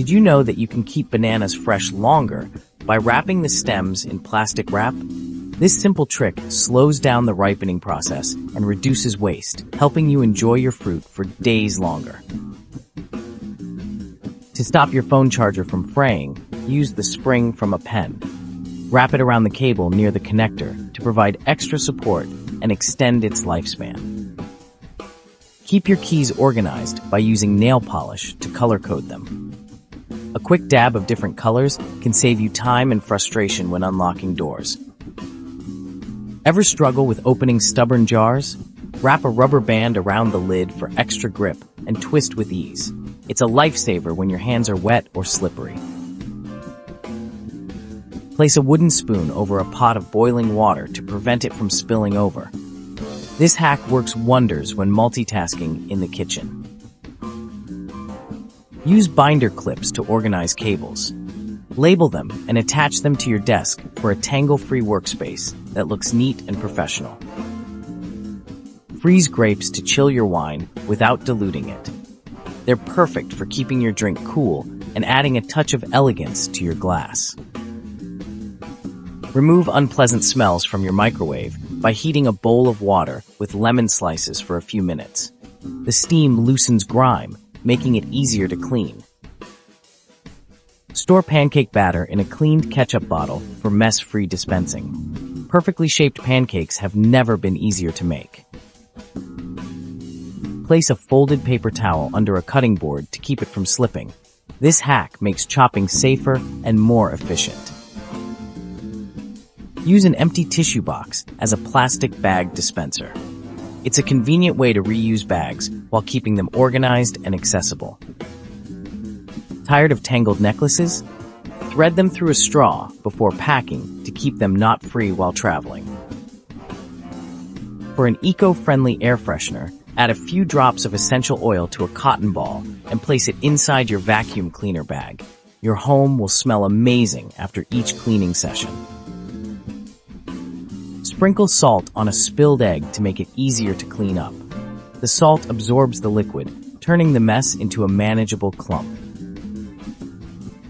Did you know that you can keep bananas fresh longer by wrapping the stems in plastic wrap? This simple trick slows down the ripening process and reduces waste, helping you enjoy your fruit for days longer. To stop your phone charger from fraying, use the spring from a pen. Wrap it around the cable near the connector to provide extra support and extend its lifespan. Keep your keys organized by using nail polish to color code them. A quick dab of different colors can save you time and frustration when unlocking doors. Ever struggle with opening stubborn jars? Wrap a rubber band around the lid for extra grip and twist with ease. It's a lifesaver when your hands are wet or slippery. Place a wooden spoon over a pot of boiling water to prevent it from spilling over. This hack works wonders when multitasking in the kitchen. Use binder clips to organize cables. Label them and attach them to your desk for a tangle-free workspace that looks neat and professional. Freeze grapes to chill your wine without diluting it. They're perfect for keeping your drink cool and adding a touch of elegance to your glass. Remove unpleasant smells from your microwave by heating a bowl of water with lemon slices for a few minutes. The steam loosens grime, making it easier to clean. Store pancake batter in a cleaned ketchup bottle for mess-free dispensing. Perfectly shaped pancakes have never been easier to make. Place a folded paper towel under a cutting board to keep it from slipping. This hack makes chopping safer and more efficient. Use an empty tissue box as a plastic bag dispenser. It's a convenient way to reuse bags while keeping them organized and accessible. Tired of tangled necklaces? Thread them through a straw before packing to keep them knot-free while traveling. For an eco-friendly air freshener, add a few drops of essential oil to a cotton ball and place it inside your vacuum cleaner bag. Your home will smell amazing after each cleaning session. Sprinkle salt on a spilled egg to make it easier to clean up. The salt absorbs the liquid, turning the mess into a manageable clump.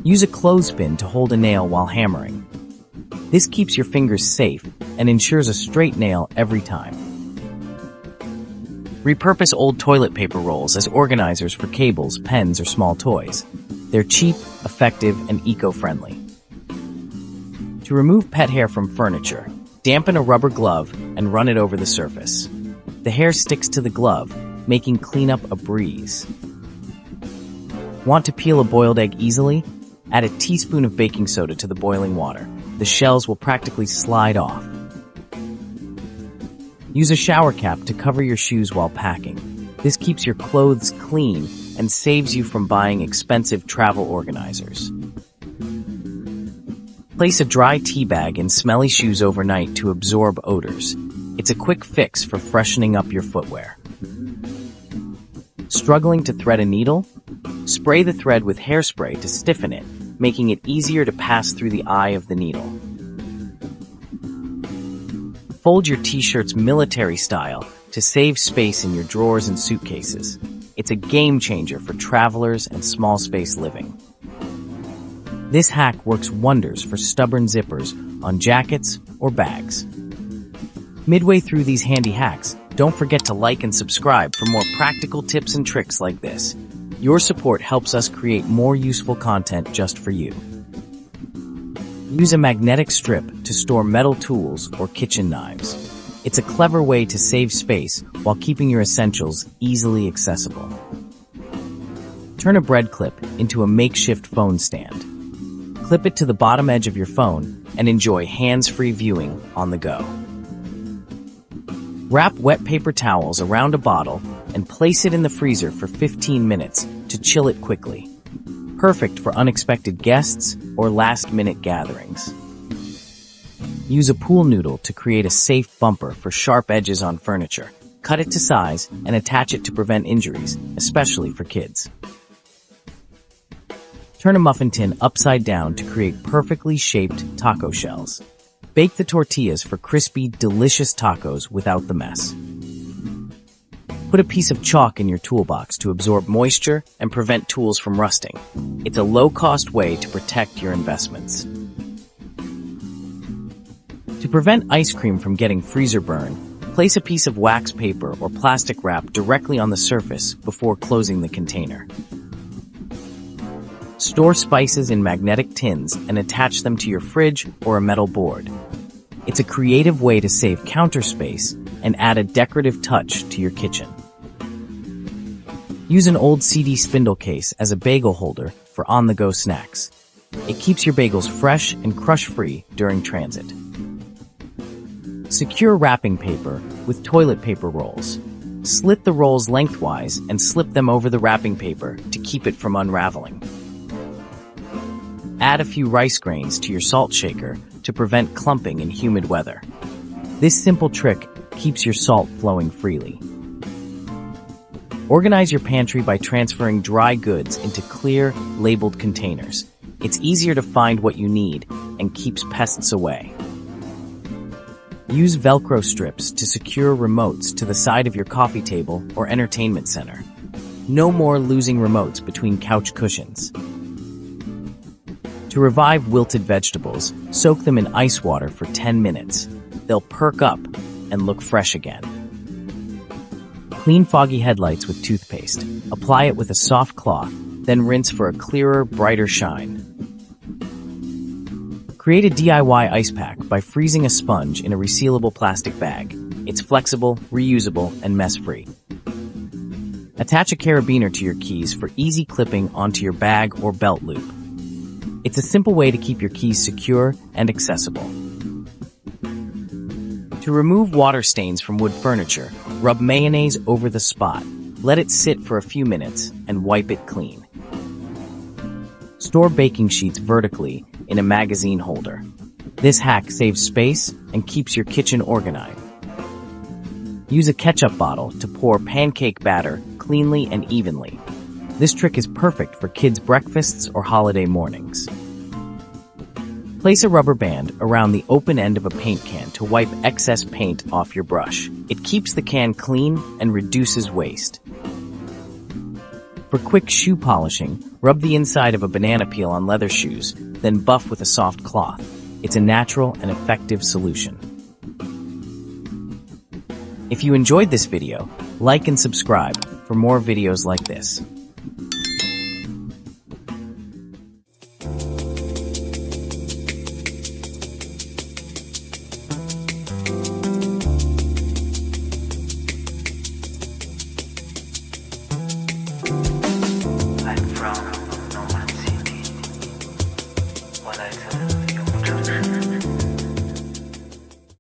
Use a clothespin to hold a nail while hammering. This keeps your fingers safe and ensures a straight nail every time. Repurpose old toilet paper rolls as organizers for cables, pens, or small toys. They're cheap, effective, and eco-friendly. To remove pet hair from furniture, dampen a rubber glove and run it over the surface. The hair sticks to the glove, making cleanup a breeze. Want to peel a boiled egg easily? Add a teaspoon of baking soda to the boiling water. The shells will practically slide off. Use a shower cap to cover your shoes while packing. This keeps your clothes clean and saves you from buying expensive travel organizers. Place a dry tea bag in smelly shoes overnight to absorb odors. It's a quick fix for freshening up your footwear. Struggling to thread a needle? Spray the thread with hairspray to stiffen it, making it easier to pass through the eye of the needle. Fold your t-shirts military style to save space in your drawers and suitcases. It's a game changer for travelers and small space living. This hack works wonders for stubborn zippers on jackets or bags. Midway through these handy hacks, don't forget to like and subscribe for more practical tips and tricks like this. Your support helps us create more useful content just for you. Use a magnetic strip to store metal tools or kitchen knives. It's a clever way to save space while keeping your essentials easily accessible. Turn a bread clip into a makeshift phone stand. Clip it to the bottom edge of your phone and enjoy hands-free viewing on the go. Wrap wet paper towels around a bottle and place it in the freezer for 15 minutes to chill it quickly. Perfect for unexpected guests or last-minute gatherings. Use a pool noodle to create a safe bumper for sharp edges on furniture. Cut it to size and attach it to prevent injuries, especially for kids. Turn a muffin tin upside down to create perfectly shaped taco shells. Bake the tortillas for crispy, delicious tacos without the mess. Put a piece of chalk in your toolbox to absorb moisture and prevent tools from rusting. It's a low-cost way to protect your investments. To prevent ice cream from getting freezer burn, place a piece of wax paper or plastic wrap directly on the surface before closing the container. Store spices in magnetic tins and attach them to your fridge or a metal board. It's a creative way to save counter space and add a decorative touch to your kitchen. Use an old CD spindle case as a bagel holder for on-the-go snacks. It keeps your bagels fresh and crush-free during transit. Secure wrapping paper with toilet paper rolls. Slit the rolls lengthwise and slip them over the wrapping paper to keep it from unraveling. Add a few rice grains to your salt shaker to prevent clumping in humid weather. This simple trick keeps your salt flowing freely. Organize your pantry by transferring dry goods into clear, labeled containers. It's easier to find what you need and keeps pests away. Use Velcro strips to secure remotes to the side of your coffee table or entertainment center. No more losing remotes between couch cushions. To revive wilted vegetables, soak them in ice water for 10 minutes. They'll perk up and look fresh again. Clean foggy headlights with toothpaste. Apply it with a soft cloth, then rinse for a clearer, brighter shine. Create a DIY ice pack by freezing a sponge in a resealable plastic bag. It's flexible, reusable, and mess-free. Attach a carabiner to your keys for easy clipping onto your bag or belt loop. It's a simple way to keep your keys secure and accessible. To remove water stains from wood furniture, rub mayonnaise over the spot. Let it sit for a few minutes and wipe it clean. Store baking sheets vertically in a magazine holder. This hack saves space and keeps your kitchen organized. Use a ketchup bottle to pour pancake batter cleanly and evenly. This trick is perfect for kids' breakfasts or holiday mornings. Place a rubber band around the open end of a paint can to wipe excess paint off your brush. It keeps the can clean and reduces waste. For quick shoe polishing, rub the inside of a banana peel on leather shoes, then buff with a soft cloth. It's a natural and effective solution. If you enjoyed this video, like and subscribe for more videos like this.